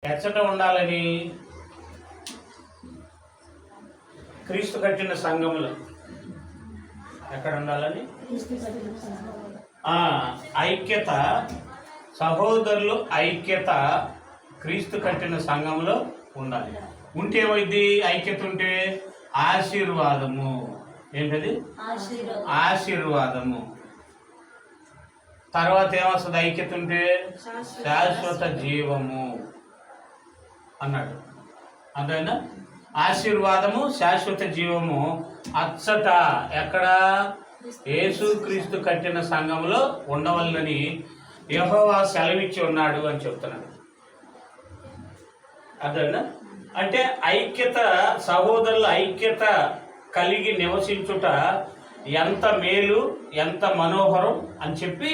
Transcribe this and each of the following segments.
ఎచ్చట ఉండాలని క్రీస్తు కట్టిన సంఘములు ఎక్కడ ఉండాలని ఐక్యత, సహోదరులు ఐక్యత క్రీస్తు కట్టిన సంఘంలో ఉండాలి. ఉంటే ఏమైంది? ఐక్యత ఉంటే ఆశీర్వాదము. ఏంటది? ఆశీర్వాదము. తర్వాత ఏమొస్తుంది? ఐక్యత ఉంటే శాశ్వత జీవము అన్నాడు. అంతేనా? ఆశీర్వాదము, శాశ్వత జీవము అచ్చట ఎక్కడ? యేసుక్రీస్తు కట్టిన సంఘంలో ఉండవల్లని యెహోవా సెలవిచ్చి ఉన్నాడు అని చెప్తున్నాడు. అదేనా? అంటే ఐక్యత, సహోదరుల ఐక్యత కలిగి నివసించుట ఎంత మేలు, ఎంత మనోహరం అని చెప్పి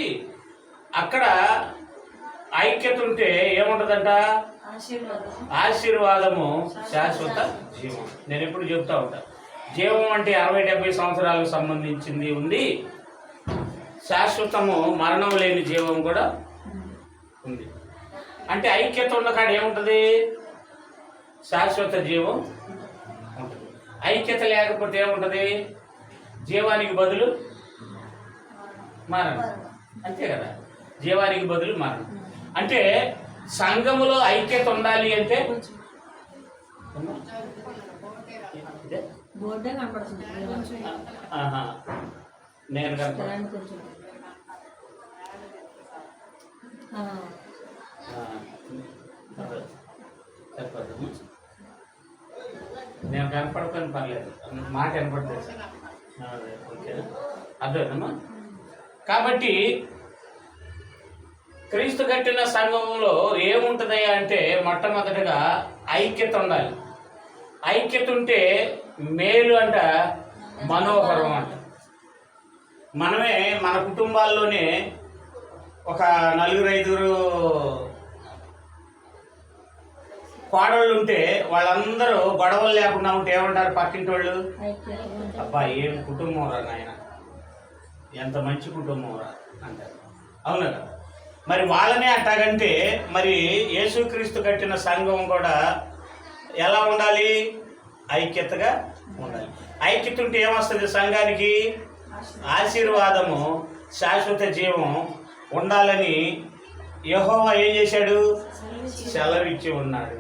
అక్కడ ఐక్యత ఉంటే ఏముంటుందంట? ఆశీర్వాదము, శాశ్వత జీవం. నేను ఎప్పుడు చెప్తా ఉంటా, జీవం అంటే 60-70 సంవత్సరాలకు సంబంధించింది ఉంది, శాశ్వతము మరణం లేని జీవం కూడా ఉంది. అంటే ఐక్యత ఉన్న కాడ ఏముంటుంది? శాశ్వత జీవం ఉంటుంది. ఐక్యత లేకపోతే ఏముంటుంది? జీవానికి బదులు మరణం. అంతే కదా, జీవానికి బదులు మరణం. అంటే సంఘములో ఐక్యత ఉండాలి అంటే నేను నేను కనపడతాను, పర్లేదు, మాట కనపడుతుంది. ఓకేనా? అర్థమేనమ్మా? కాబట్టి క్రీస్తు కట్టిన సంఘంలో ఏముంటుందయ్యా అంటే మొట్టమొదటిగా ఐక్యత ఉండాలి. ఐక్యత ఉంటే మేలు అంట, మనోహరం అంట. మనమే మన కుటుంబాల్లోనే ఒక 4-5 కోడళ్ళు ఉంటే వాళ్ళందరూ గొడవలు లేకుండా ఉంటే ఏమంటారు పక్కింటి వాళ్ళు? అబ్బా ఏం కుటుంబం రా నాయన, ఎంత మంచి కుటుంబం రా అంటారు. అవునా కదా? మరి వాళ్ళనే అట్టాగంటే మరి యేసుక్రీస్తు కట్టిన సంఘం కూడా ఎలా ఉండాలి? ఐక్యతగా ఉండాలి. ఐక్యత ఉంటే ఏమొస్తుంది? సంఘానికి ఆశీర్వాదము, శాశ్వత జీవం ఉండాలని యెహోవా ఏం చేశాడు? సెలవిచ్చి ఉన్నాడు.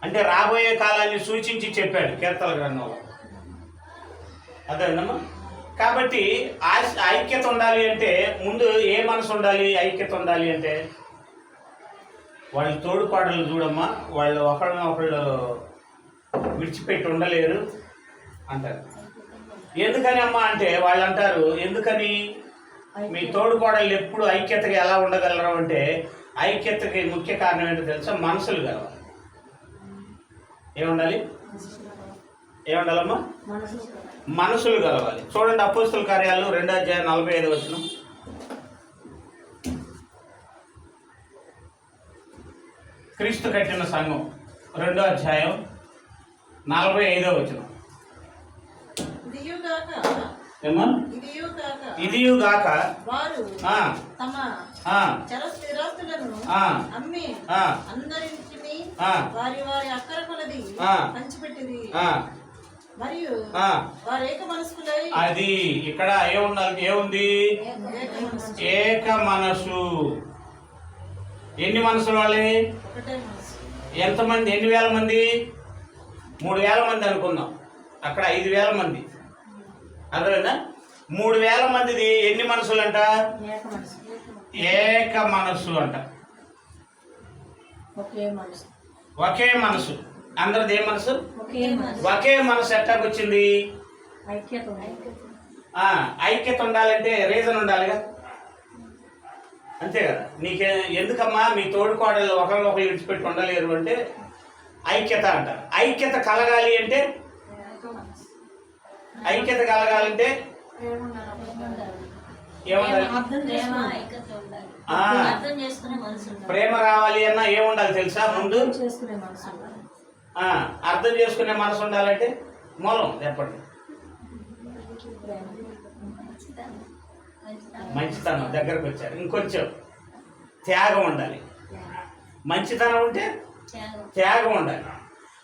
అంటే రాబోయే కాలాన్ని సూచించి చెప్పాడు కీర్తన గ్రంథంలో. అదేనమ్మా? కాబట్టి ఐక్యత ఉండాలి అంటే ముందు ఏ మనసు ఉండాలి? ఐక్యత ఉండాలి అంటే వాళ్ళు తోడుపాటలు చూడమ్మా, వాళ్ళు ఒకళ్ళు విడిచిపెట్టి ఉండలేరు అంటారు. ఎందుకని అమ్మా అంటే వాళ్ళు అంటారు, ఎందుకని మీ తోడుకోడళ్ళు ఎప్పుడు ఐక్యతగా ఎలా ఉండగలరు అంటే ఐక్యతకి ముఖ్య కారణం ఏంటో తెలుసా? మనసులు కలవాలి. ఏముండాలి? ఏముండాలమ్మా? మనసులు కలవాలి. చూడండి, అపోస్తల కార్యాలు 2వ అధ్యాయం 45వ వచనం. క్రీస్తు కట్టిన సంఘం 2వ అధ్యాయం 45వ వచనం. ఇదియుగాక వారు తమ చరస్థిరాస్తులను అమ్మి అందరిని వారి వారి అక్కర కొలది పంచిపెట్టిరి. మరియు వారు ఏక మనస్కులై. అది ఇక్కడ ఏముంది? ఏక మనసు. ఎన్ని మనసులు వాళ్ళే? ఎంతమంది? ఎన్ని వేల మంది? 3,000 మంది అనుకుందాం. అక్కడ 5,000 మంది. అర్థమైందా? 3,000 మందిది ఎన్ని మనసులు అంట? ఏక మనసు అంట. ఒకే మనసు. అందరిది ఏ మనసు? ఒకే మనసు. ఎట్టాకొచ్చింది? ఐక్యత ఉండాలంటే రీజన్ ఉండాలిగా. అంతే కదా? నీకే ఎందుకమ్మా మీ తోడుకోడలు ఒకరినొకరు విడిచిపెట్టి ఉండలేరు అంటే ఐక్యత అంటారు. ఐక్యత కలగాలి అంటే ప్రేమ రావాలి అన్నా ఏముండాలి తెలుసా? ముందు అర్థం చేసుకునే మనసు ఉండాలంటే మూలం చెప్పండి. మంచితనం దగ్గరకు వచ్చారు. ఇంకొంచెం త్యాగం ఉండాలి. మంచితనం ఉంటే త్యాగం ఉండాలి.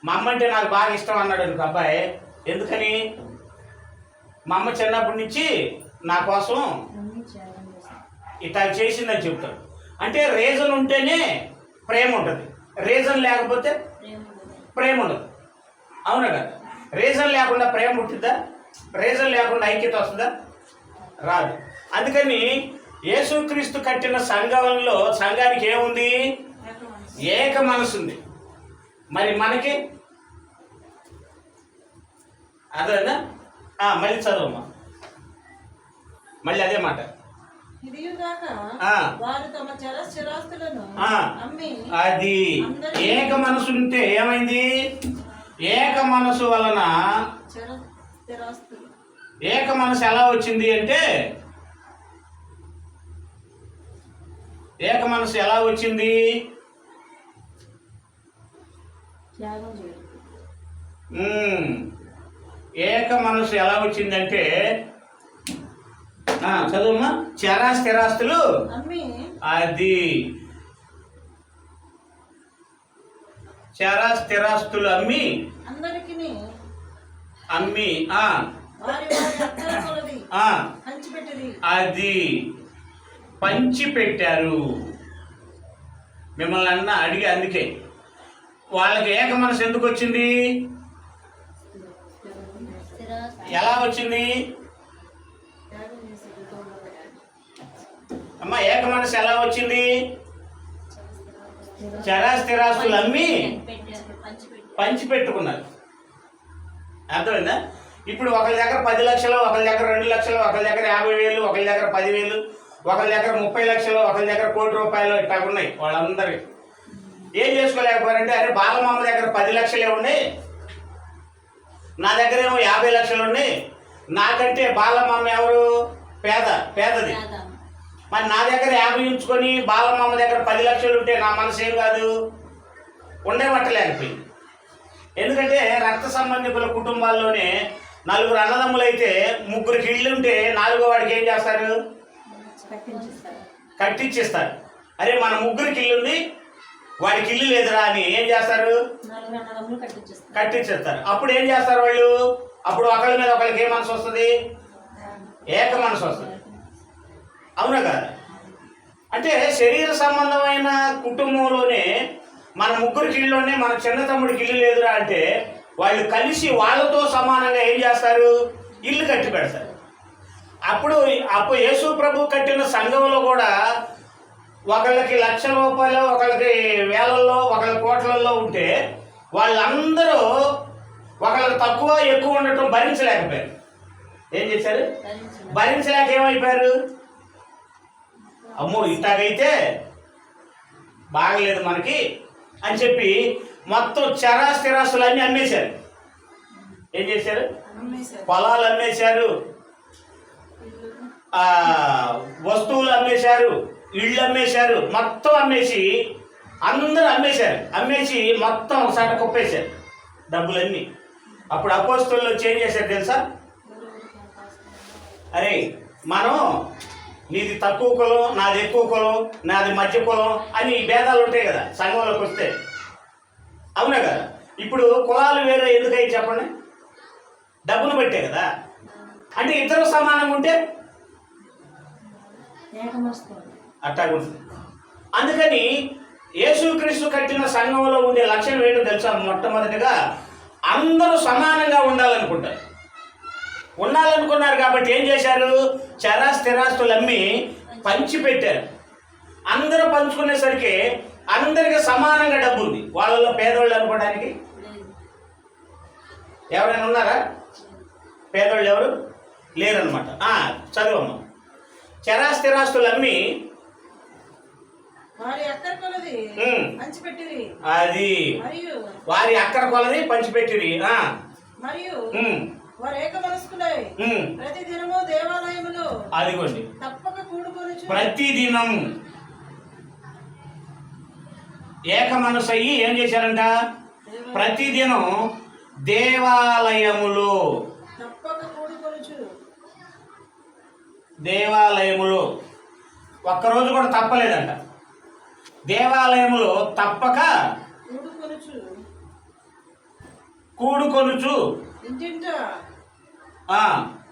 మా అమ్మ అంటే నాకు బాగా ఇష్టం అన్నాడు ఒక అబ్బాయి. ఎందుకని? మా అమ్మ చిన్నప్పటి నుంచి నా కోసం ఇట్లా చేసిందని చెప్తాడు. అంటే రీజన్ ఉంటేనే ప్రేమ ఉంటుంది, రీజన్ లేకపోతే ప్రేమ ఉండదు. అవునా కదా? రీజన్ లేకుండా ప్రేమ ఉంటుందా? రీజన్ లేకుండా ఐక్యత వస్తుందా? రాదు. అందుకని యేసుక్రీస్తు కట్టిన సంఘానికి ఏముంది? ఏక మనసు ఉంది. మరి మనకి అదేనా? మళ్ళీ చదవమ్మా, మళ్ళీ అదే మాట. అది ఏక మనసు ఉంటే ఏమైంది? ఏక మనసు వలన ఏక మనసు ఎలా వచ్చింది అంటే, ఏక మనసు ఎలా వచ్చింది? ఏక మనసు ఎలా వచ్చిందంటే, చదువుమ్మా. స్థిరాస్తులు అది స్థిరాస్తులు అమ్మి అది పంచి పెట్టారు. మిమ్మల్ని అడిగి, అందుకే వాళ్ళకి ఏక మనసు ఎందుకు వచ్చింది? ఎలా వచ్చింది అమ్మా? ఏక మనసు ఎలా వచ్చింది? స్థిరాస్తులు అమ్మి పంచి పెట్టుకున్నారు. అర్థమైందా? ఇప్పుడు ఒకరి దగ్గర 10 లక్షలు, ఒకరి దగ్గర 2 లక్షలు, ఒకరి దగ్గర 50,000, ఒకరి దగ్గర 10,000, ఒకరి దగ్గర 30 లక్షలు, ఒకరి దగ్గర ₹1,00,00,000 ఇట్లా ఉన్నాయి. వాళ్ళందరూ ఏం చేసుకోలేకపోయారంటే, అరే బాలమామ దగ్గర 10 లక్షలే ఉన్నాయి, నా దగ్గర ఏమో 50 లక్షలు ఉన్నాయి, నాకంటే బాలమామ ఎవరు? పేదది. మరి నా దగ్గర 50 ఉంచుకొని బాలమామ దగ్గర 10 లక్షలు ఉంటే నా మనసు ఏం కాదు? ఉండేవట్టలేకపోయింది. ఎందుకంటే రక్త సంబంధికుల కుటుంబాల్లోనే 4 అన్నదమ్ములైతే 3కి ఇళ్ళు ఉంటే 4గో వాడికి ఏం చేస్తారు? కట్టించిస్తారు. అరే మన 3కి ఇల్లు ఉంది, వాడికి ఇల్లు లేదురా అని ఏం చేస్తారు? కట్టించేస్తారు. అప్పుడు ఏం చేస్తారు వాళ్ళు? అప్పుడు ఒకళ్ళ మీద ఒకళ్ళకి ఏ మనసు వస్తుంది? ఏక మనసు వస్తుంది. అవునా కాదు? అంటే శరీర సంబంధమైన కుటుంబంలోనే మన 3కి ఇళ్ళు ఉన్నాయి, మన చిన్న తమ్ముడికి ఇల్లు లేదురా అంటే వాళ్ళు కలిసి వాళ్ళతో సమానంగా ఏం చేస్తారు? ఇల్లు కట్టి పెడతారు. అప్పుడు యేసు ప్రభు కట్టిన సంఘంలో కూడా ఒకళ్ళకి ₹1,00,000, ఒకళ్ళకి వేలల్లో, ఒకళ్ళ కోట్లల్లో ఉంటే వాళ్ళందరూ ఒకళ్ళకి తక్కువ ఎక్కువ ఉండటం భరించలేకపోయారు. ఏం చేశారు? భరించలేక ఏమైపోయారు? అమ్మో ఇట్లాగైతే బాగలేదు మనకి అని చెప్పి మొత్తం స్థిరాస్తులు అన్నీ అమ్మేశారు. ఏం చేశారు? పొలాలు అమ్మేశారు, వస్తువులు అమ్మేశారు, ఇళ్ళు అమ్మేశారు, మొత్తం అమ్మేసి అందరూ అమ్మేసి మొత్తం సట కుప్పేశారు డబ్బులన్నీ. అప్పుడు అపోస్తలులు వచ్చి ఏం చేశారు తెలుసా? అరే మనం నీది తక్కువ కులం, నాది ఎక్కువ కులం, నాది మధ్య కులం అని భేదాలు ఉంటాయి కదా సంఘంలోకి వస్తే. అవునా కదా? ఇప్పుడు కులాలు వేరే ఎందుకై చెప్పండి? డబ్బును బట్టే కదా. అంటే ఇద్దరు సమానంగా ఉంటే అట్టా ఉంటుంది. అందుకని యేసుక్రీస్తు కట్టిన సంఘంలో ఉండే లక్షణం ఏంటో తెలుసా? మొట్టమొదటిగా అందరూ సమానంగా ఉండాలనుకుంటారు. ఉండాలనుకున్నారు కాబట్టి ఏం చేశారు? స్థిరాస్తులు అమ్మి పంచి పెట్టారు. అందరూ పంచుకునేసరికి అందరికి సమానంగా డబ్బు ఉంది. వాళ్ళలో పేదోళ్ళు అనుకోవడానికి ఎవరైనా ఉన్నారా? పేదోళ్ళు ఎవరు లేరనమాట. చదువమ్మా. స్థిరాస్తులు అమ్మి అది వారి అక్కర కొలది పంచిపెట్టిరి. అదిగోండి, ప్రతిదినం ఏక మనసు అయ్యి ఏం చేశారంట? ప్రతిదినం దేవాలయములో ఒక్కరోజు కూడా తప్పలేదంట. దేవాలయములో తప్పక కూడుకొనుచు ఇంటింట ఆ,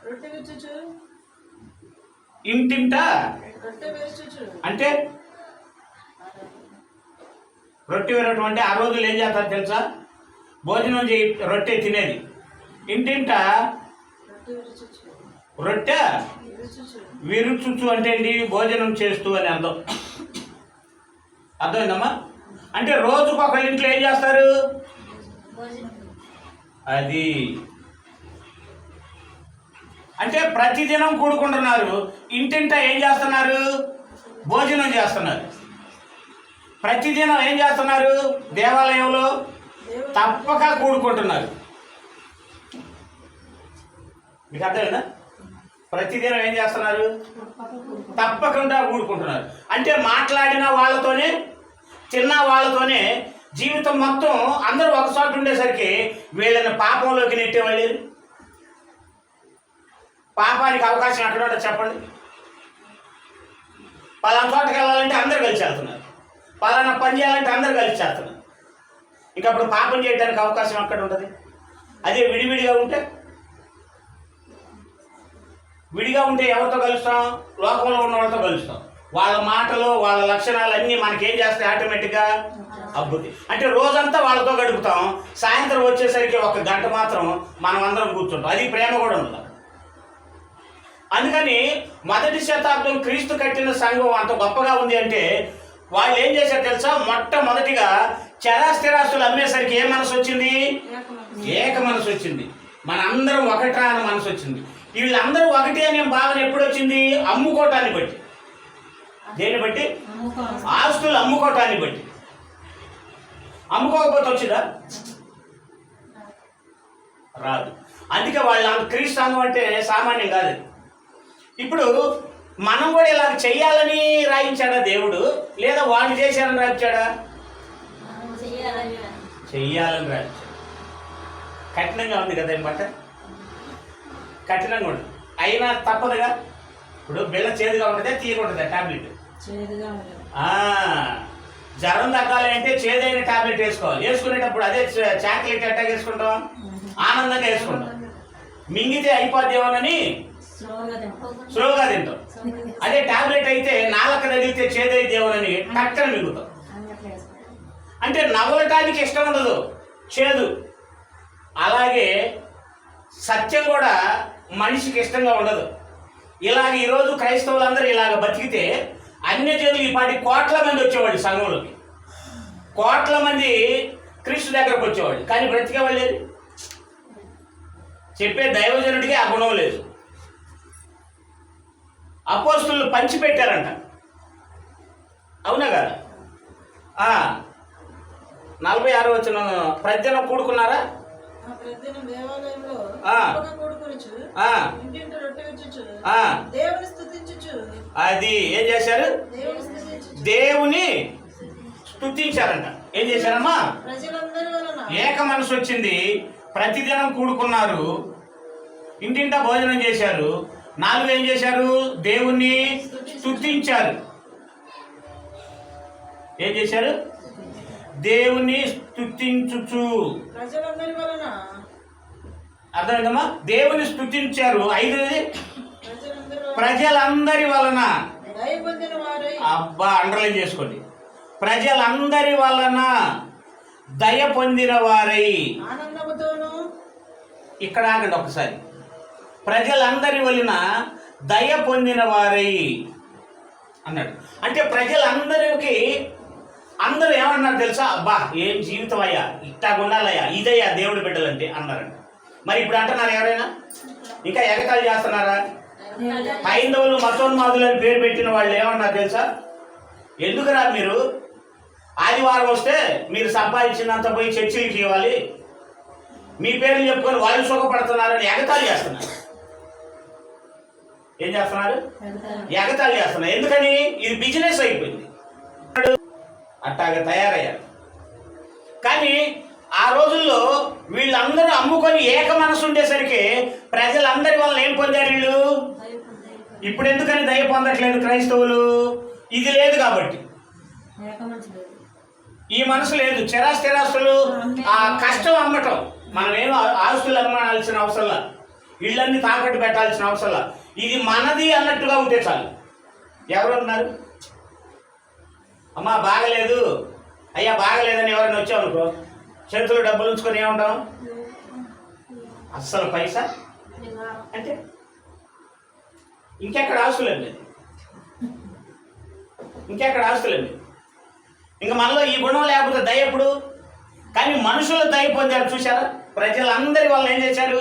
రొట్టె విరుచుచు ఇంటింట రొట్టె విరుచుచు అంటే రొట్టె విరవటం అంటే ఆ రోజులు ఏం చేస్తారు తెలుసా? భోజనం చేయి రొట్టె తినేది. ఇంటింట రొట్టె విరుచుచు రొట్టె విరుచుచు విరుచుచు అంటే ఏంటి? భోజనం చేస్తూ అని అర్థం. అర్థమైందమ్మా? అంటే రోజుకు ఒక ఇంట్లో ఏం చేస్తారు? అది అంటే ప్రతిదినం కూడుకుంటున్నారు. ఇంటింట ఏం చేస్తున్నారు? భోజనం చేస్తున్నారు. ప్రతిదినం ఏం చేస్తున్నారు? దేవాలయంలో తప్పక కూడుకుంటున్నారు. మీకు అర్థమైందా? ప్రతిదినం ఏం చేస్తున్నారు? తప్పకుండా కూడుకుంటున్నారు. అంటే మాట్లాడిన వాళ్ళతోనే, తిన్న వాళ్ళతోనే జీవితం మొత్తం అందరూ ఒకచోట ఉండేసరికి వీళ్ళని పాపంలోకి నెట్టేవాళ్ళు. పాపానికి అవకాశం ఎక్కడ ఉంటుంది చెప్పండి? పలానా చోటకి వెళ్ళాలంటే అందరు కలిసి వెళ్తున్నారు, పలానా పని చేయాలంటే అందరు కలిసి చేస్తున్నారు. ఇక అప్పుడు పాపం చేయడానికి అవకాశం ఎక్కడ ఉంటుంది? అదే విడివిడిగా ఉంటే, విడిగా ఉంటే ఎవరితో కలుస్తాం? లోకంలో ఉన్న వాళ్ళతో కలుస్తాం. వాళ్ళ మాటలు, వాళ్ళ లక్షణాలు అన్నీ మనకేం చేస్తాయి? ఆటోమేటిక్గా అభివృద్ధి. అంటే రోజంతా వాళ్ళతో గడుపుతాం, సాయంత్రం వచ్చేసరికి 1 గంట మాత్రం మనం అందరం కూర్చుంటాం. అది ప్రేమ కూడా ఉండదు. అందుకని మొదటి శతాబ్దం క్రీస్తు కట్టిన సంఘం అంత గొప్పగా ఉంది అంటే వాళ్ళు ఏం చేశారు తెలుసా? మొట్టమొదటిగా చరాస్థిరాస్తులు అమ్మేసరికి ఏ మనసు వచ్చింది? ఏక మనసు వచ్చింది. మనందరం ఒకటా అని మనసు వచ్చింది. వీళ్ళందరూ ఒకటి అనే భావన ఎప్పుడు వచ్చింది? అమ్ముకోవటాన్ని బట్టి. దేన్ని బట్టి? ఆస్తులు అమ్ముకోవటాన్ని బట్టి. అమ్ముకోకపోతే వచ్చిందా? రాదు. అందుకే వాళ్ళ క్రీస్తు సంఘం అంటే సామాన్యం కాదు. ఇప్పుడు మనం కూడా ఇలా చెయ్యాలని రాయించాడా దేవుడు, లేదా వాళ్ళు చేశారని రాయించాడా? చెయ్యాలని రాయించాడు. కఠినంగా ఉంది కదా ఏం బట్ట? కఠినంగా ఉంటుంది. అయినా తప్పదుగా. ఇప్పుడు బిళ్ళ చేదుగా ఉంటుందా తీయకుంటుందా? టాబ్లెట్ జ్వరం తగ్గాలి అంటే చేదైన టాబ్లెట్ వేసుకోవాలి. వేసుకునేటప్పుడు అదే చాక్లెట్ ఎట్టాగా వేసుకుంటాం? ఆనందంగా వేసుకుంటాం. మింగితే అయిపోద్దేమోనని స్లోగా తింటాం. అదే టాబ్లెట్ అయితే నాలుక తగిలితే చేదైతేమోనని టక్కన మిగుతాం. అంటే నవ్వటానికి ఇష్టం ఉండదు, చేదు. అలాగే సత్యం కూడా మనిషికి ఇష్టంగా ఉండదు. ఇలాగ ఈరోజు క్రైస్తవులందరూ ఇలాగ బతికితే అన్యజనులు ఈ పాటి కోట్ల మంది వచ్చేవాళ్ళు సంఘంలోకి. కోట్ల మంది క్రీస్తు దగ్గరకు వచ్చేవాళ్ళు. కానీ బ్రతికేవాళ్ళు లేదు. చెప్పే దైవజనుడికి ఆ గుణం లేదు. అపోస్తులు పంచిపెట్టారంట. అవునా కదా? 46వ వచనం ప్రజనం కూడుకున్నారా? అది ఏం చేశారు? దేవుని స్తుతించారంట. ఏం చేశారమ్మా? ఏక మనసు వచ్చింది. ప్రతిదినం కూడుకున్నారు, ఇంటింటా భోజనం చేశారు. 4 ఏం చేశారు? దేవుణ్ణి స్తుతించారు. ఏం చేశారు? దేవుణ్ణి స్తుతించుచు. అర్థమైందమ్మా? దేవుని స్తుతించారు. 5 ప్రజలందరి వలన. అబ్బా, అండర్లైన్ చేసుకోండి. ప్రజలందరి వలన దయ పొందిన వారై. ఇక్కడ ఆగండి ఒకసారి. ప్రజలందరి వలన దయ పొందిన వారై అన్నాడు. అంటే ప్రజలందరికీ అందరూ ఏమన్నారు తెలుసా? అబ్బా, ఏం జీవితం అయ్యా, ఇట్టా ఉండాలయ్యా, ఇదయ్యా దేవుడి బిడ్డలంటే అన్నారంట. మరి ఇప్పుడు అంటున్నారు ఎవరైనా? ఇంకా ఎగతాళి చేస్తున్నారా? హైందవులు మతోన్మాదులు అని పేరు పెట్టిన వాళ్ళు ఏమన్నారు తెలుసా? ఎందుకురా మీరు ఆదివారం వస్తే మీరు సంపాదించినంత పోయి చర్చిలకి ఇవ్వాలి, మీ పేర్లు చెప్పుకొని వాళ్ళు సుఖపడుతున్నారని ఎగతాళి చేస్తున్నారు. ఏం చేస్తున్నారు? ఎగతాళి చేస్తున్నారు. ఎందుకని? ఇది బిజినెస్ అయిపోయింది. అట్టాగా తయారయ్యారు. కానీ ఆ రోజుల్లో వీళ్ళందరూ అమ్ముకొని ఏక మనసు ఉండేసరికి ప్రజలందరి వల్ల ఏం పొందారు వీళ్ళు? ఇప్పుడు ఎందుకని దయ పొందట్లేదు క్రైస్తవులు? ఇది లేదు కాబట్టి. ఈ మనసు లేదు. స్థిరాస్తులు ఆ కష్టం అమ్మటం. మనం ఏమో ఆస్తులు అమ్మాల్సిన అవసరంలా, ఇళ్ళన్నీ తాకట్టు పెట్టాల్సిన అవసరంలా, ఇది మనది అన్నట్టుగా ఉంటే చాలు. ఎవరు ఉన్నారు? అమ్మా బాగలేదు, అయ్యా బాగలేదని ఎవరైనా వచ్చావు అనుకో, చేతులు డబ్బులు ఉంచుకొని ఏముంటాం? అస్సలు పైసా అంటే ఇంకెక్కడ ఆస్తులండి, ఇంకెక్కడ ఆస్తులండి. ఇంకా మనలో ఈ గుణం లేకపోతే దయ ఎప్పుడు? కానీ మనుషులు దయ పొందారు చూసారా? ప్రజలందరి వల్ల ఏం చేశారు?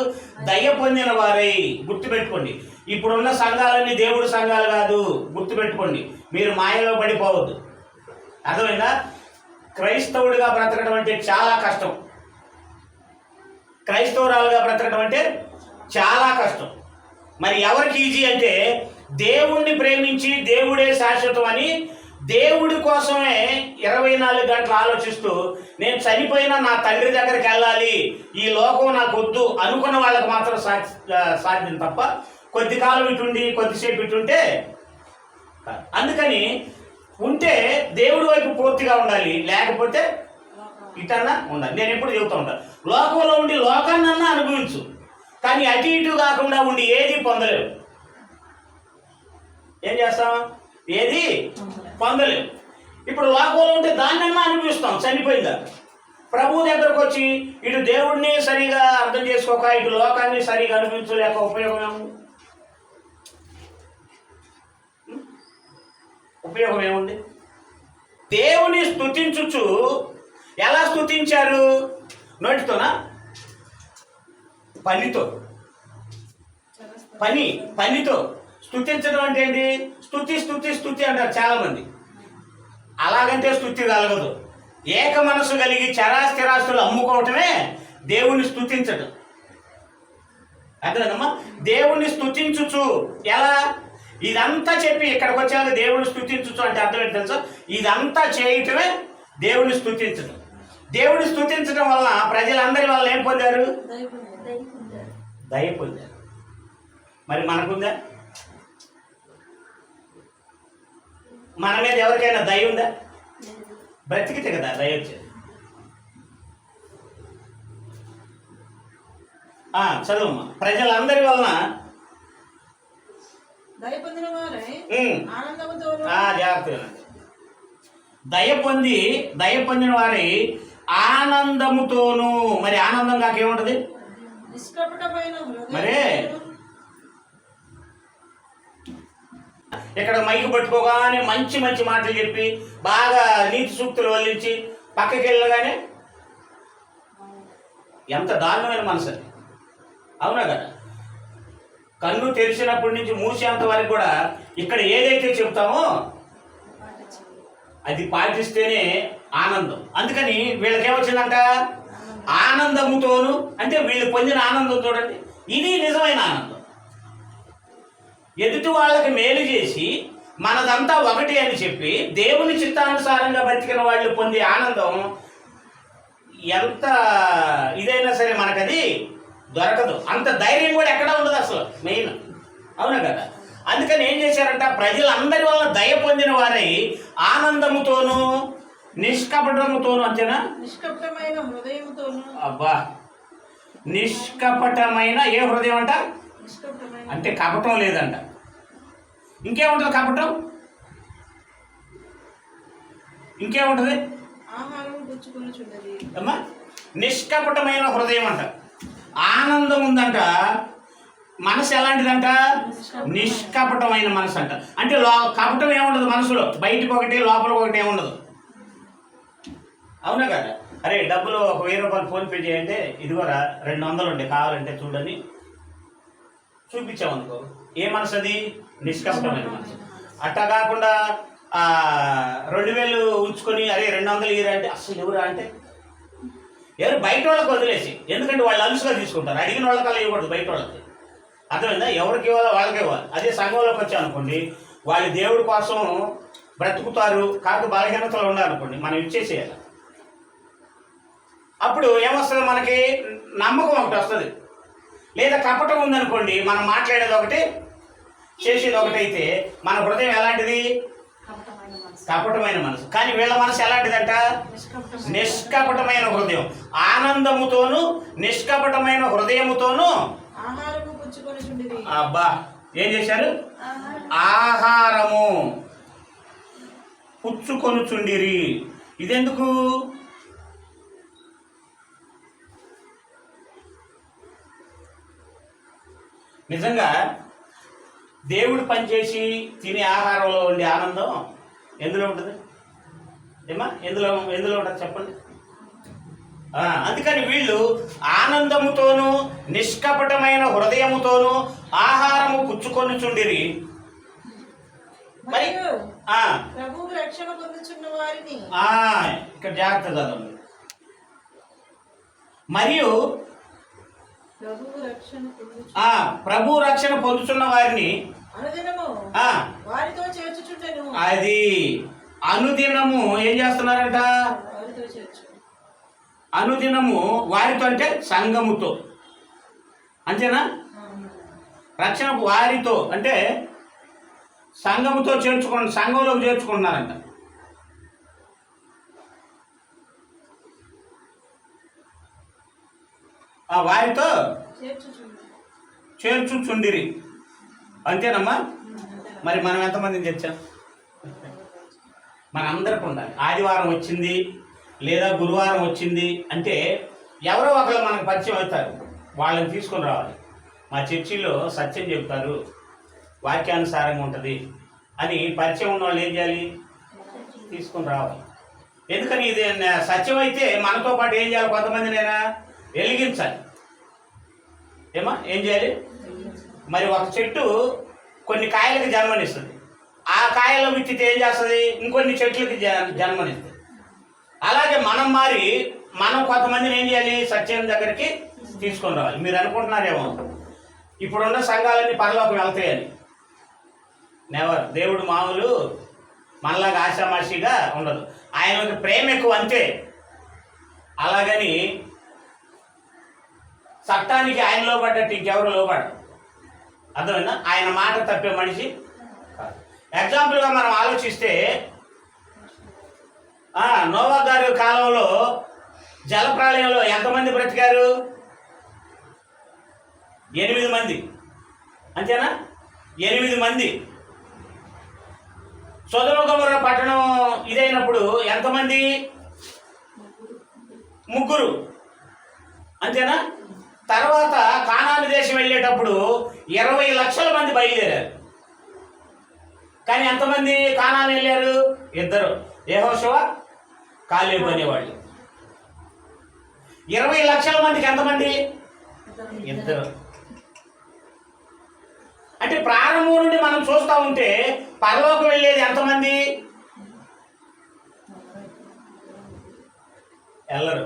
దయ పొందిన వారై. గుర్తుపెట్టుకోండి, ఇప్పుడున్న సంఘాలన్నీ దేవుడి సంఘాలు కాదు. గుర్తుపెట్టుకోండి, మీరు మాయలో పడిపోవద్దు. అర్థమైందా? క్రైస్తవుడిగా బ్రతకడం అంటే చాలా కష్టం. క్రైస్తవురాలుగా బ్రతకడం అంటే చాలా కష్టం. మరి ఎవరికి ఈజీ అంటే దేవుణ్ణి ప్రేమించి దేవుడే శాశ్వతం అని దేవుడి కోసమే 24 గంటలు ఆలోచిస్తూ నేను చనిపోయినా నా తండ్రి దగ్గరికి వెళ్ళాలి, ఈ లోకం నాకు వద్దు అనుకున్న వాళ్ళకి మాత్రం సాధ్యం తప్ప కొద్ది కాలం ఇటుండి కొద్దిసేపు ఇటుంటే. అందుకని ఉంటే దేవుడి వైపు పూర్తిగా ఉండాలి, లేకపోతే ఇటన్నా ఉండాలి. నేను ఎప్పుడు చెబుతూ ఉంటాను, లోకంలో ఉండి లోకాన్నన్నా అనుభవించు, కానీ అటు ఇటు కాకుండా ఉండి ఏది పొందలేవు. ఏం చేస్తాం? ఏది పొందలేవు. ఇప్పుడు లోకంలో ఉంటే దాన్నన్నా అనిపిస్తాం చనిపోయిందా. ప్రభు దగ్గరకు వచ్చి ఇటు దేవుడిని సరిగా అర్థం చేసుకోక ఇటు లోకాన్ని సరిగా అనిపించలేక ఉపయోగం ఏముంది? దేవుని స్తుతించుచు ఎలా స్తుతించారు? నోటితోనా? పనితో స్తుతించడం అంటే ఏంటి? స్తుతి అంటారు చాలా మంది. అలాగంటే స్తుతి కలగదు. ఏక మనసు కలిగి చరాస్థిరాస్తులు అమ్ముకోవటమే దేవుణ్ణి స్తుతించడం. అర్థమేనమ్మా? దేవుణ్ణి స్తుతించుచు ఎలా? ఇదంతా చెప్పి ఇక్కడికి వచ్చాక దేవుని స్తుతించు అంటే అర్థం ఏంటి తెలుసా? ఇదంతా చేయటమే దేవుని స్తుతించడం. దేవుని స్తుతించడం వల్ల ప్రజలందరి వల్ల ఏం పొందారు? దయ పొందారు. మరి మనకుందా? మన మీద ఎవరికైనా దయ ఉందా? బ్రతికితే కదా దయ వచ్చేది. చదువమ్మా. ప్రజలందరి వలన జాగ్రత్తగా దయ పొందిన వారి ఆనందముతోను. మరి ఆనందం కాకేముంటది? మరే ఇక్కడ మైకు పట్టుకోగానే మంచి మంచి మాటలు చెప్పి బాగా నీతి సూక్తులు వల్లించి పక్కకి వెళ్ళగానే ఎంత దారుణమైన మనసు అది. అవునా కదా? కన్ను తెరిచినప్పటి నుంచి మూసేంత వరకు కూడా ఇక్కడ ఏదైతే చెప్తామో అది పాటిస్తేనే ఆనందం. అందుకని వీళ్ళకేమొచ్చిందంట? ఆనందముతోను. అంటే వీళ్ళు పొందిన ఆనందం చూడండి, ఇది నిజమైన ఆనందం. ఎదుటి వాళ్ళకి మేలు చేసి మనదంతా ఒకటి అని చెప్పి దేవుని చిత్తానుసారంగా బతికిన వాళ్ళు పొందే ఆనందం ఎంత ఇదైనా సరే మనకది దొరకదు. అంత ధైర్యం కూడా ఎక్కడ ఉండదు అసలు మెయిన్. అవునా కదా? అందుకని ఏం చేశారంట? ప్రజలందరి వల్ల దయ పొందిన వారై ఆనందముతోను నిష్కపటముతోను. అంతేనా? నిష్కపటమైన హృదయముతోను. అబ్బా, నిష్కపటమైన ఏ హృదయం అంట? అంటే కపటం లేదంట. ఇంకేముంటుంది కపటం? ఇంకేముంటుంది అమ్మా? నిష్కపటమైన హృదయం అంట. ఆనందం ఉందంట. మనసు ఎలాంటిదంట? నిష్కపటమైన మనసు అంట. అంటే కపటం ఏముండదు మనసులో. బయటకు ఒకటి లోపల ఒకటి ఏముండదు. అవునా కదా? అరే డబ్బులు ఒక 1000 రూపాయలు ఫోన్పే చేయంటే ఇదిగోరా 200 ఉండే కావాలంటే చూడని చూపించామనుకో, ఏ మనసు అది? నిష్కపటమైన మనసు. అట్టా కాకుండా 2000 ఉంచుకొని అరే 200 ఇరా అంటే అసలు ఎవరా అంటే ఎవరు బయట వాళ్ళకి వదిలేసి, ఎందుకంటే వాళ్ళు అలుసుగా తీసుకుంటారు. అడిగిన వాళ్ళకల్లా ఇవ్వకూడదు బయట వాళ్ళకి. అర్థమైందా? ఎవరికి ఇవ్వాలో వాళ్ళకి ఇవ్వాలి. అదే సంఘంలోకి వచ్చామనుకోండి, వాళ్ళు దేవుడి కోసం బ్రతుకుతారు, కాదు బలహీనతలు ఉండాలనుకోండి, మనం ఇచ్చేసేయాలి. అప్పుడు ఏమొస్తుంది? మనకి నమ్మకం ఒకటి వస్తుంది. లేదా కపటం ఉందనుకోండి, మనం మాట్లాడేది ఒకటి చేసేది ఒకటి అయితే మన హృదయం ఎలాంటిది? కపటమైన మనసు. కానీ వీళ్ళ మనసు ఎలాంటిదంట? నిష్కపటమైన నిష్కపటమైన హృదయం. ఆనందముతోను నిష్కపటమైన హృదయముతోను ఆహారము పుచ్చుకొని చుండిరి. అబ్బా ఏం చేశారు? ఆహారము పుచ్చుకొనుచుండిరి. ఇదెందుకు? నిజంగా దేవుడు పనిచేసి తినే ఆహారంలో ఉండే ఆనందం ఎందులో ఉంటుంది ఏమా? ఎందులో ఉంటుంది చెప్పండి. అందుకని వీళ్ళు ఆనందముతోనూ నిష్కపటమైన హృదయముతోనూ ఆహారము పుచ్చుకొనుచుండిరి. మరి మరియు ప్రభువు రక్షణ పొందుచున్న వారిని ఇక్కడ జాగ్రత్త చదవండి. మరియు ప్రభు రక్షణ పొందుతున్న వారిని అనుదినము వారితో చేర్చుచుండెను. అది అనుదినము ఏం చేస్తున్నారంట? వారితో చేర్చు. అనుదినము వారితో అంటే సంఘముతో, అంతేనా? రక్షణ వారితో అంటే సంఘముతో చేర్చుకున్న, సంఘంలోకి చేర్చుకుంటున్నారంట. వారితో చేర్చుచుండిరి. అంతేనమ్మా? మరి మనం ఎంతమందిని తెచ్చాం? మన అందరికి ఉండాలి. ఆదివారం వచ్చింది లేదా గురువారం వచ్చింది అంటే ఎవరో ఒకరు మనకు పరిచయం అవుతారు, వాళ్ళని తీసుకొని రావాలి. మా చర్చిలో సత్యం చెప్తారు, వాక్యానుసారంగా ఉంటుంది అని పరిచయం ఉన్న వాళ్ళు ఏం చేయాలి? తీసుకొని రావాలి. ఎందుకని ఇది సత్యం అయితే మనతో పాటు ఏం చేయాలి? కొంతమందినైనా వెలిగించాలి. ఏమా? ఏం చేయాలి? మరి ఒక చెట్టు కొన్ని కాయలకు జన్మనిస్తుంది, ఆ కాయలు విత్తితే ఏం చేస్తుంది? ఇంకొన్ని చెట్లకి జన్మనిస్తుంది. అలాగే మనం మారి మనం కొంతమందిని ఏం చేయాలి? సత్యం దగ్గరికి తీసుకొని రావాలి. మీరు అనుకుంటున్నారేమో ఇప్పుడున్న సంఘాలన్నీ పరలోకం వెళ్తాయని. నెవర్. దేవుడు మామూలు మనలాగా ఆశామాషిగా ఉండదు. ఆయనకి ప్రేమ ఎక్కువ అంతే. అలాగని చట్టానికి ఆయన లోబడ్డట్టు ఇంకెవరు లోబడరు. అర్థమైందా? ఆయన మాట తప్పే మనిషి కాదు. ఎగ్జాంపుల్గా మనం ఆలోచిస్తే నోవా గారి కాలంలో జలప్రళయంలో ఎంతమంది బ్రతికారు? 8 మంది. అంతేనా? 8 మంది. సొదొమ గొమొర్రా పట్టణం ఇదైనప్పుడు ఎంతమంది? 3. అంతేనా? తర్వాత కానాను దేశం వెళ్ళేటప్పుడు 20 లక్షల మంది బయలుదేరారు. కానీ ఎంతమంది కానాను వెళ్ళారు? 2. యెహోషువ, కాలేబు అనేవాళ్ళు. 20 లక్షల మందికి ఎంతమంది? 2. అంటే ప్రారంభం నుండి మనం చూస్తూ ఉంటే పరలోకం వెళ్ళేది ఎంతమంది? వెళ్ళరు.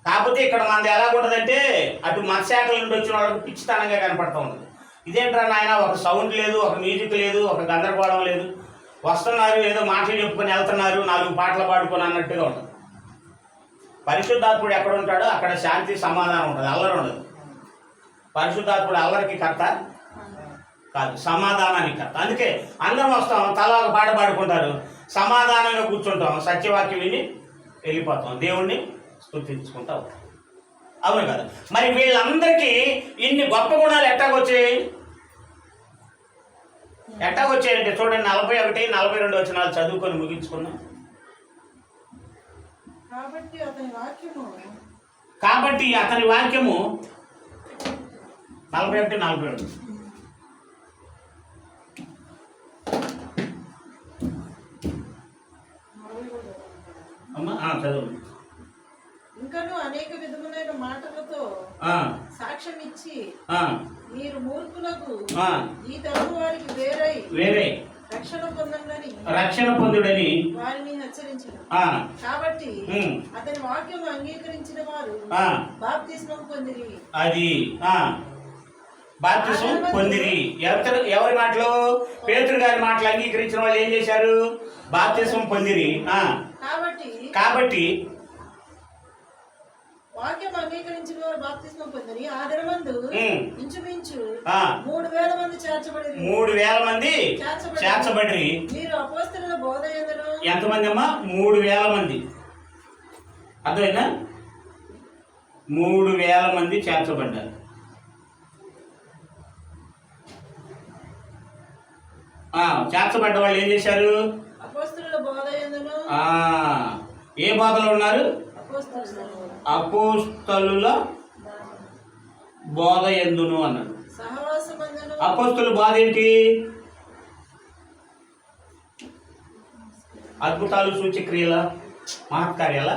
కాకపోతే ఇక్కడ మనది ఎలా ఉంటుందంటే అటు మత్స్యాకల నుండి వచ్చిన వాళ్ళకి పిచ్చితనంగా కనపడుతూ ఉంటుంది. ఇదేంట్రా నాయన, ఒక సౌండ్ లేదు, ఒక మ్యూజిక్ లేదు, ఒక గందరగోళం లేదు, వస్తున్నారు ఏదో మాటలు చెప్పుకొని వెళ్తున్నారు, 4 పాటలు పాడుకొని అన్నట్టుగా ఉంటుంది. పరిశుద్ధాత్ముడు ఎక్కడ ఉంటాడో అక్కడ శాంతి సమాధానం ఉంటుంది, అల్లరి ఉండదు. పరిశుద్ధాత్ముడు అల్లరికి కర్త కాదు, సమాధానానికి కర్త. అందుకే అందరం వస్తాం, తల ఒక పాట పాడుకుంటారు, సమాధానంగా కూర్చుంటాం, సత్యవాక్యం విని వెళ్ళిపోతాం, దేవుణ్ణి స్తుతించుకుంటాం. అవును కదా? మరి వీళ్ళందరికీ ఇన్ని గొప్ప గుణాలు ఎట్టాగొచ్చాయంటే చూడండి, 41, 42 వచనాలు చదువుకొని ముగించుకున్నాం. కాబట్టి అతని వాక్యము 41, 42 అమ్మా చదువు. ఇంకను అనేక విధములైన మాటలతో సాక్ష్యం ఇచ్చి మీరు మూర్ఖులకు ఈ తరము వారికి వేరై రక్షణ పొందుడని వారిని హెచ్చరించారు. కాబట్టి అతని వాక్యం అంగీకరించిన వారు బాప్తిస్మం పొందిరి. అది బాప్తిస్మం పొందిరి. ఎవరి మాటలు? పేతురు గారి మాటలు అంగీకరించిన వాళ్ళు ఏం చేశారు? బాప్తిస్మం పొందిరి. కాబట్టి వాక్యం అంగీకరించిన వారు బాప్తిస్మం పొందిరి. ఆ దినమందు ఇంచుమించు 3,000 మంది చేర్చబడి చేర్చబడి మీరు అపోస్తలుల బోధ యందును ఎంతమంది అమ్మా? 3,000 మంది. అర్థమైనా? 3,000 మంది చేర్చబడ్డారు. చేర్చబడ్డ వాళ్ళు ఏం చేశారు? అపోస్తలుల బోధ యందును. ఏ బోధలో ఉన్నారు? అపోస్తలుల బోధ యందును అన్నాడు. అపోస్తలుల బోధ ఏంటి? అద్భుతాలు, సూచక్రియల, మహత్కార్యాల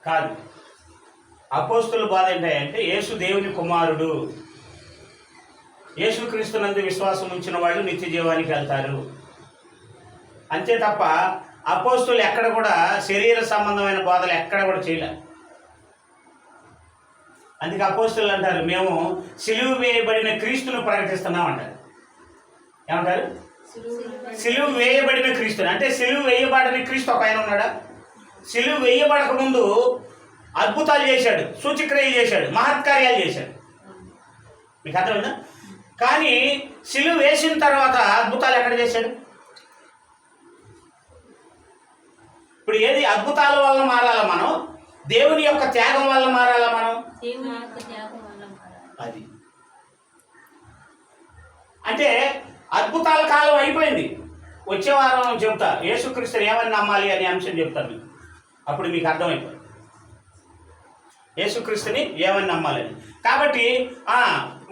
కాదు. అపోస్తలుల బోధ ఏంటంటే యేసు దేవుని కుమారుడు, యేసుక్రీస్తునందు విశ్వాసం ఉంచిన వాళ్ళు నిత్య జీవానికి వెళ్తారు అంతే తప్ప అపోస్తలులు ఎక్కడ కూడా శరీర సంబంధమైన బోధలు ఎక్కడ కూడా చేయలే. అందుకే అపోస్తలులు అంటారు మేము సిలువ వేయబడిన క్రీస్తును ప్రకటిస్తున్నాం అంటారు. ఏమంటారు? సిలువ వేయబడిన క్రీస్తుని. అంటే సిలువ వేయబడిన క్రీస్తు ఒక ఆయన ఉన్నాడా? సిలువ వేయబడక ముందు అద్భుతాలు చేశాడు, సూచక్రియలు చేశాడు, మహత్కార్యాలు చేశాడు. మీకు అర్థమైందా? కానీ సిలువ వేసిన తర్వాత అద్భుతాలు ఎక్కడ చేశాడు? ఇప్పుడు ఏది అద్భుతాల వల్ల మారాలా మనం? దేవుని యొక్క త్యాగం వల్ల మారాలా మనం? అది అంటే అద్భుతాల కాలం అయిపోయింది. వచ్చే వారం చెప్తా యేసుక్రీస్తుని ఏమని నమ్మాలి అనే అంశం చెప్తాను మీకు. అప్పుడు మీకు అర్థమైపోయింది యేసుక్రీస్తుని ఏమని నమ్మాలని. కాబట్టి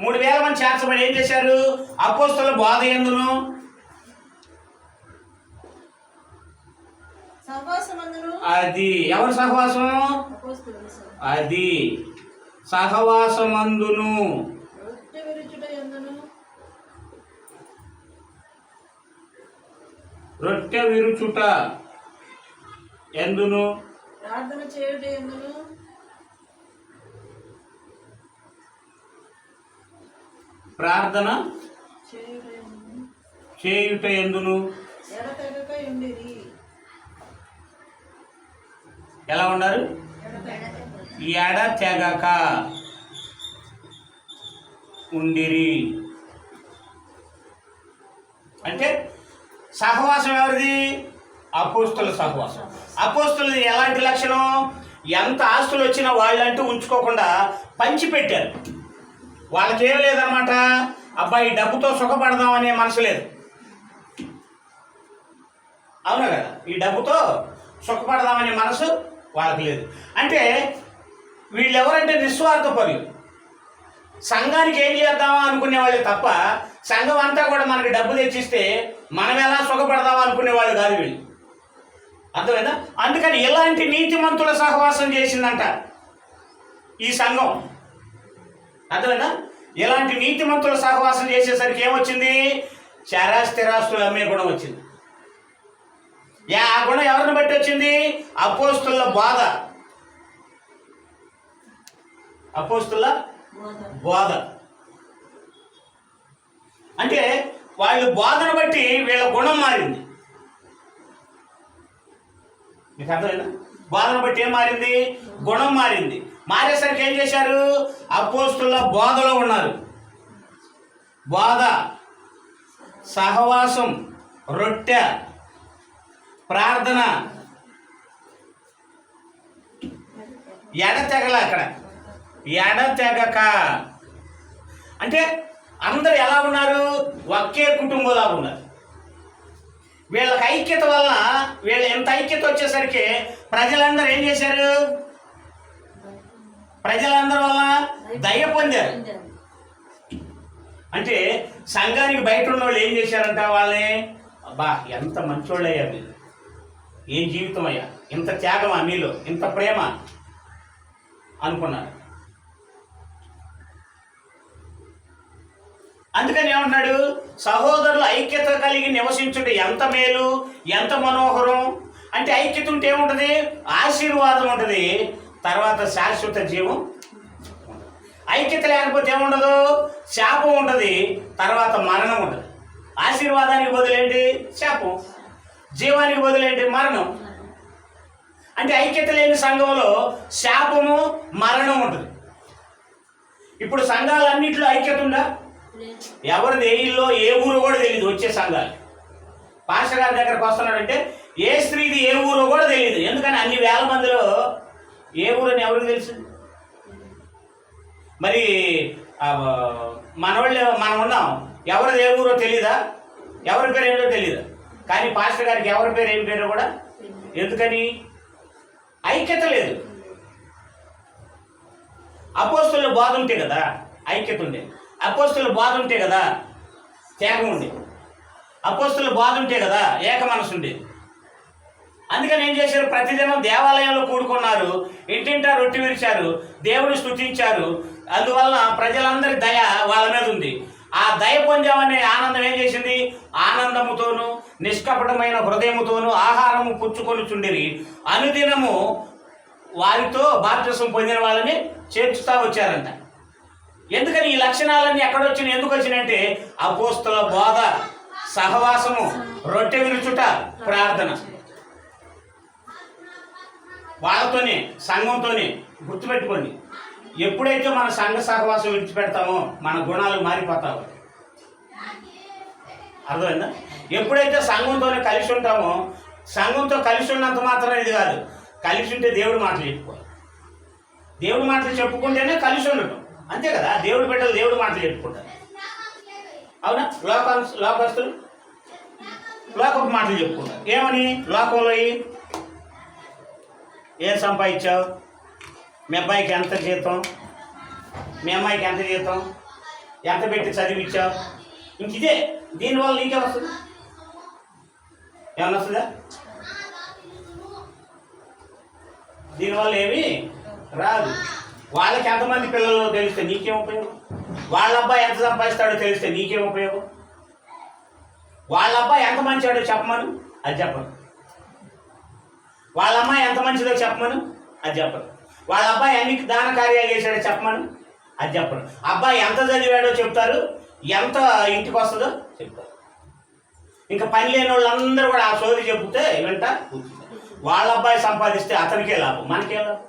3,000 మంది చేర్చబడి ఏం చేశారు? అపోస్తలుల బోధ యందును. అది ఎవరి సహవాసం? అది సహవాసమందును. రొట్టె విరుచుట ఎందును. ప్రార్థన చేయుట ఎందును. ప్రార్థన చేయుట ఎందును. ఎలా ఉన్నారు? ఎడ తెగక ఉండిరి. అంటే సహవాసం ఎవరిది? అపోస్తలుల సహవాసం. అపోస్తలుది ఎలాంటి లక్షణం? ఎంత ఆస్తులు వచ్చినా వాళ్ళంటూ ఉంచుకోకుండా పంచిపెట్టారు. వాళ్ళకేం లేదన్నమాట, అబ్బాయి డబ్బుతో సుఖపడదామనే మనసు లేదు. అవునా కదా? ఈ డబ్బుతో సుఖపడదామనే మనసు వాళ్ళకి లేదు. అంటే వీళ్ళు ఎవరంటే నిస్వార్థపరులు. సంఘానికి ఏం చేద్దామా అనుకునే వాళ్ళు తప్ప సంఘం అంతా కూడా మనకి డబ్బు తెచ్చిస్తే మనం ఎలా సుఖపడదామా అనుకునే వాళ్ళు కాదు వీళ్ళు. అర్థమైందా? అందుకని ఇలాంటి నీతిమంతుల సహవాసం చేసిందంట ఈ సంఘం. అర్థమైందా? ఇలాంటి నీతిమంతుల సహవాసం చేసేసరికి ఏమొచ్చింది? స్థిరాస్తులు అమ్మే గుణం వచ్చింది. ఆ గుణం ఎవరిని బట్టి వచ్చింది? అపోస్తలుల బోధ. అపోస్తలుల బోధ అంటే వాళ్ళు బోధను బట్టి వీళ్ళ గుణం మారింది. మీకు అర్థమైందా? బోధన బట్టి ఏం మారింది? గుణం మారింది. మారేసరికి ఏం చేశారు? అపోస్తలుల బోధలో ఉన్నారు. బోధ, సహవాసం, రొట్టె, ప్రార్థన, ఎడతెగల. అక్కడ ఎడతెగక అంటే అందరు ఎలా ఉన్నారు? ఒకే కుటుంబంలా ఉన్నారు. వీళ్ళకి ఐక్యత వల్ల వీళ్ళు ఎంత ఐక్యత వచ్చేసరికి ప్రజలందరూ ఏం చేశారు? ప్రజలందరి వల్ల దయ పొందారు. అంటే సంఘానికి బయట ఉన్న వాళ్ళు ఏం చేశారంట? వాళ్ళని అబ్బా ఎంత మంచోళ్ళయ్యా మీరు, ఏం జీవితం అయ్యా, ఇంత త్యాగమా మీలో, ఇంత ప్రేమ అనుకున్నారు. అందుకని ఏమంటున్నాడు? సహోదరులు ఐక్యత కలిగి నివసించుట ఎంత మేలు, ఎంత మనోహరం. అంటే ఐక్యత ఉంటే ఏముంటుంది? ఆశీర్వాదం ఉంటుంది, తర్వాత శాశ్వత జీవం. ఐక్యత లేకపోతే ఏముండదు? శాపం ఉంటుంది, తర్వాత మరణం ఉంటుంది. ఆశీర్వాదానికి బదులేంటి? శాపం. జీవానికి బదులేంటి? మరణం. అంటే ఐక్యత లేని సంఘంలో శాపము, మరణం ఉంటుంది. ఇప్పుడు సంఘాలన్నింటిలో ఐక్యత ఉందా? ఎవరిది ఏ ఇల్లో ఏ ఊరు కూడా తెలియదు వచ్చే సంఘాలు. పాస్టర్ గారి దగ్గరకు వస్తున్నాడంటే ఏ స్త్రీది ఏ ఊరో కూడా తెలియదు. ఎందుకని అన్ని వేల మందిలో ఏ ఊరని ఎవరికి తెలుసు? మరి మనం ఉన్నాం, ఎవరిది ఏ ఊరో తెలీదా? ఎవరి పేరు ఏంటో తెలీదా? కానీ పాస్టర్ గారికి ఎవరి పేరు ఏం పేరో కూడా. ఎందుకని? ఐక్యత లేదు. అపోస్తుల బాధ ఉంటే కదా ఐక్యత ఉండే, అపోస్తుల బాధ ఉంటే కదా త్యాగం ఉండే, అపోస్తుల బాధ ఉంటే కదా ఏక మనసు ఉండేది. అందుకని ఏం చేశారు? ప్రతిదినం దేవాలయంలో కూడుకున్నారు, ఇంటింటా రొట్టె విరిచారు, దేవుని స్తుతించారు. అందువల్ల ప్రజలందరి దయ వాళ్ళ మీద ఉంది. ఆ దయ పొందామనే ఆనందం ఏం చేసింది? ఆనందముతోనూ నిష్కపటమైన హృదయముతోనూ ఆహారము పుచ్చుకొని చుండిరి. అనుదినము వారితో బాప్తిసం పొందిన వాళ్ళని చేర్చుతా వచ్చారంట. ఎందుకని ఈ లక్షణాలన్నీ ఎక్కడొచ్చినాయి? ఎందుకు వచ్చినాయంటే అపోస్తుల బోధ, సహవాసము, రొట్టె విరుచుట, ప్రార్థన. వాళ్ళతోనే, సంఘంతోనే. గుర్తుపెట్టుకోండి, ఎప్పుడైతే మన సంఘ సహవాసం విడిచిపెడతామో మన గుణాలు మారిపోతావు. అర్థమైందా? ఎప్పుడైతే సంఘంతోనే కలిసి ఉంటామో, సంఘంతో కలిసి ఉన్నంత మాత్రం ఇది కాదు, కలిసి ఉంటే దేవుడి మాటలు చెప్పుకోవాలి. దేవుడి మాటలు చెప్పుకుంటేనే కలిసి ఉండటం, అంతే కదా. దేవుడి బిడ్డలు దేవుడి మాటలు చెప్పుకుంటారు, అవునా? లోకస్తులు లోకపు మాటలు చెప్పుకుంటారు. ఏమని? లోకంలో ఏం సంపాదించావు, మీ అబ్బాయికి ఎంత జీతం, మీ అమ్మాయికి ఎంత జీతం, ఎంత పెట్టి చదివించావు, ఇంక ఇదే. దీనివల్ల నీకే వస్తుంది? ఏమన్నా వస్తుందా? దీనివల్ల ఏమి రాదు. వాళ్ళకి ఎంతమంది పిల్లలు తెలిస్తే నీకేం ఉపయోగం? వాళ్ళ అబ్బాయి ఎంత సంపాదిస్తాడో తెలిస్తే నీకేం ఉపయోగం? వాళ్ళ అబ్బాయి ఎంత మంచివాడో చెప్పమను, అది చెప్పను. వాళ్ళ అమ్మాయి ఎంత మంచిదో చెప్పమను, అది చెప్పను. వాళ్ళ అబ్బాయి అన్ని దాన కార్యాలు చేశాడో చెప్పమను, అది చెప్పను. అబ్బాయి ఎంత చదివాడో చెప్తారు, ఎంత ఇంటికి వస్తుందో చెప్తారు. ఇంకా పని లేని వాళ్ళందరూ కూడా ఆ సోది చెబితే వెంట వాళ్ళ అబ్బాయి సంపాదిస్తే అతనికే లాభం, మనకే లాభం.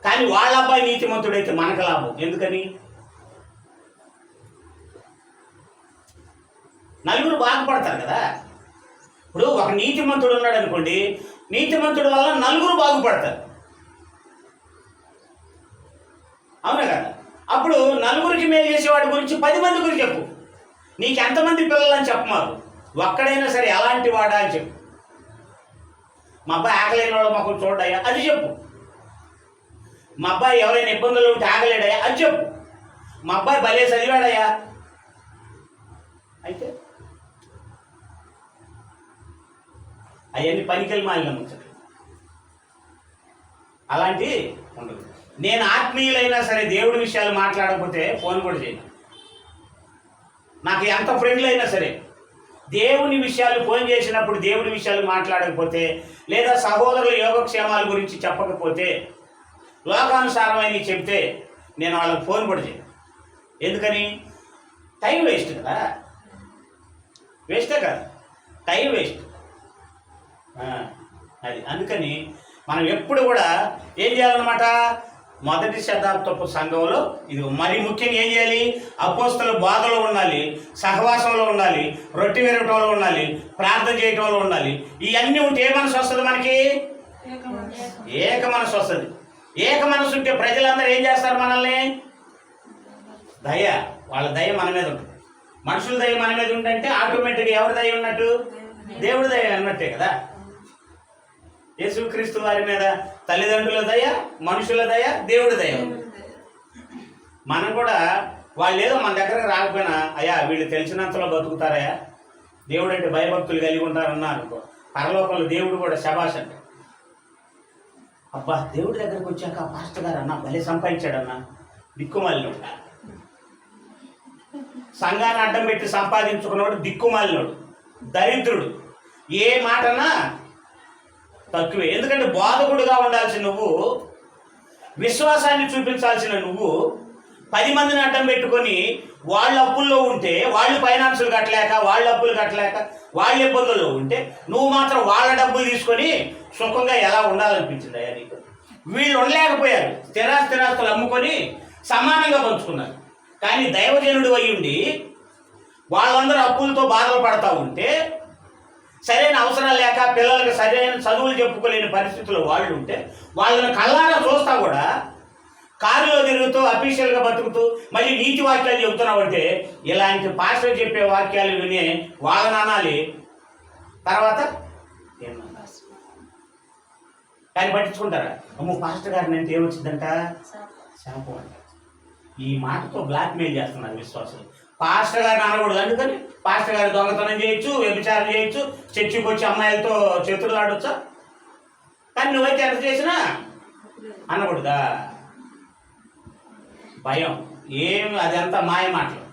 కానీ వాళ్ళ అబ్బాయి నీతిమంతుడైతే మనకు లాభం. ఎందుకని? నలుగురు బాగుపడతారు కదా. ఇప్పుడు ఒక నీతిమంతుడు ఉన్నాడు అనుకోండి, నీతిమంతుడు వల్ల నలుగురు బాగుపడతారు, అవునా కదా. అప్పుడు నలుగురికి మేలు చేసేవాడి గురించి 10 మంది గురించి చెప్పు. నీకు ఎంతమంది పిల్లలని చెప్పమారు, ఒక్కడైనా సరే ఎలాంటి వాడా అని చెప్పు. మా అబ్బాయి ఆకలేని వాళ్ళ మొక్కలు చూడయా, అది చెప్పు. మా అబ్బాయి ఎవరైనా ఇబ్బందులు ఉంటే ఆగలేడయా, అది చెప్పు. మా అబ్బాయి భలే చదివాడయా, అయితే అవన్నీ పనికిలు మాలిన ముచ్చట. అలాంటి ఉండదు. నేను ఆత్మీయులైనా సరే దేవుడి విషయాలు మాట్లాడకపోతే ఫోన్ కూడా చేయను. నాకు ఎంత ఫ్రెండ్లు అయినా సరే దేవుని విషయాలు ఫోన్ చేసినప్పుడు దేవుడి విషయాలు మాట్లాడకపోతే, లేదా సహోదరుల యోగక్షేమాల గురించి చెప్పకపోతే, లోకానుసారమైన చెప్తే నేను వాళ్ళకి ఫోన్ కూడా చేయను. ఎందుకని? టైం వేస్ట్ కదా. వేస్టే కదా, టైం వేస్ట్. అది అందుకని మనం ఎప్పుడు కూడా ఏం చేయాలన్నమాట? మొదటి శతాబ్దపు సంఘంలో ఇది మరి ముఖ్యంగా ఏం చేయాలి? అపోస్తల బోధలో ఉండాలి, సహవాసంలో ఉండాలి, రొట్టె విరగటంలో ఉండాలి, ప్రార్థన చేయటంలో ఉండాలి. ఇవన్నీ ఉంటే ఏ మనసు వస్తుంది మనకి? ఏక మనసు వస్తుంది. ఏక మనసు ఉంటే ప్రజలందరూ ఏం చేస్తారు? మనల్ని దయ, వాళ్ళ దయ మన మీద ఉంటుంది. మనుషుల దయ మన మీద ఉంటే ఆటోమేటిక్గా ఎవరి దయ ఉన్నట్టు? దేవుడి దయ అన్నట్టే కదా. యేసుక్రీస్తు వారి మీద తల్లిదండ్రుల దయ, మనుషుల దయ, దేవుడి దయ. మనం కూడా వాళ్ళు ఏదో మన దగ్గరకు రాకపోయినా, అయ్యా వీళ్ళు తెలిసినంతలో బతుకుతారయ్యా, దేవుడు అంటే భయభక్తులు కలిగి ఉంటారన్నా అనుకో, పరలోకంలో దేవుడు కూడా శబాష్ అంటే, అబ్బా దేవుడి దగ్గరకు వచ్చాక పాస్టర్ గారు అన్న భలే సంపాదించాడన్నా, దిక్కుమాలినోడు. సంఘాన్ని అడ్డం పెట్టి సంపాదించుకున్నవాడు దిక్కుమాలినోడు, దరిద్రుడు. ఏ మాటనా తక్కువే. ఎందుకంటే బోధకుడుగా ఉండాల్సిన నువ్వు, విశ్వాసాన్ని చూపించాల్సిన నువ్వు 10 మందిని అడ్డం పెట్టుకొని వాళ్ళ అప్పుల్లో ఉంటే, వాళ్ళు ఫైనాన్సులు కట్టలేక, వాళ్ళ అప్పులు కట్టలేక, వాళ్ళ ఇబ్బందుల్లో ఉంటే, నువ్వు మాత్రం వాళ్ళ డబ్బులు తీసుకొని సుఖంగా ఎలా ఉండాలనిపించింది అయ్యా నీకు? వీళ్ళు ఉండలేకపోయారు, స్థిరాస్తులు అమ్ముకొని సమానంగా పంచుకున్నారు. కానీ దైవజనుడు అయి ఉండి వాళ్ళందరూ అప్పులతో బాధలు పడతా ఉంటే సరైన అవసరాలు లేక పిల్లలకి సరైన చదువులు చెప్పుకోలేని పరిస్థితుల్లో వాళ్ళు ఉంటే వాళ్ళని కళ్ళారా చూస్తా కూడా కారులో తిరుగుతూ అఫీషియల్గా బతుకుతూ మళ్ళీ నీతి వాక్యాలు చెబుతున్నావు అంటే ఇలాంటి పాస్టర్ చెప్పే వాక్యాలు విని వాళ్ళని అనాలి. తర్వాత కానీ పట్టించుకుంటారా? అమ్మో పాస్టర్ గారిని అంటే ఏమొచ్చిందంట, శాపం అంట. ఈ మాటతో బ్లాక్మెయిల్ చేస్తున్నారు విశ్వాసులు. పాస్టర్ గారిని అనకూడదు, అందుకని పాస్టర్ గారి దొంగతనం చేయొచ్చు, వ్యభిచారం చేయొచ్చు, చర్చికి వచ్చి అమ్మాయిలతో చేతులు ఆడొచ్చా, కానీ నువ్వైతే ఎంత చేసినా అనకూడదా? భయం ఏమి, అదంతా మాయ మాటలు.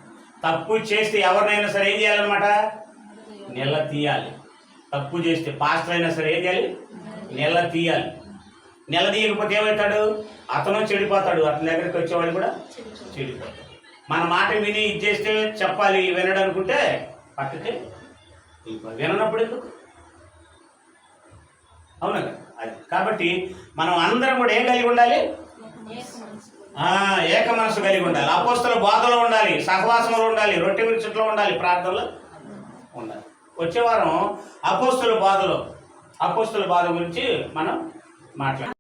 తప్పు చేస్తే ఎవరినైనా సరే ఏం చేయాలన్నమాట, నిల తీయాలి. తప్పు చేస్తే పాస్టర్ అయినా సరే ఏం చేయాలి, నిల తీయాలి. నిల తీయకపోతే ఏమవుతాడు, అతను చెడిపోతాడు, అతని దగ్గరికి వచ్చేవాళ్ళు కూడా చెడిపోతాడు. మన మాట విని ఇది చేస్తే చెప్పాలి, వినడు అనుకుంటే పక్కకి విననప్పుడు ఎందుకు, అవునా కదా? అది కాబట్టి మనం అందరం కూడా ఏం కలిగి ఉండాలి, ఏక మనసు కలిగి ఉండాలి. అపోస్తల బోధలో ఉండాలి, సహవాసంలో ఉండాలి, రొట్టె విరుచుట్లో ఉండాలి, ప్రార్థనలో ఉండాలి. వచ్చే వారం అపోస్తల బోధ గురించి మనం మాట్లాడాలి.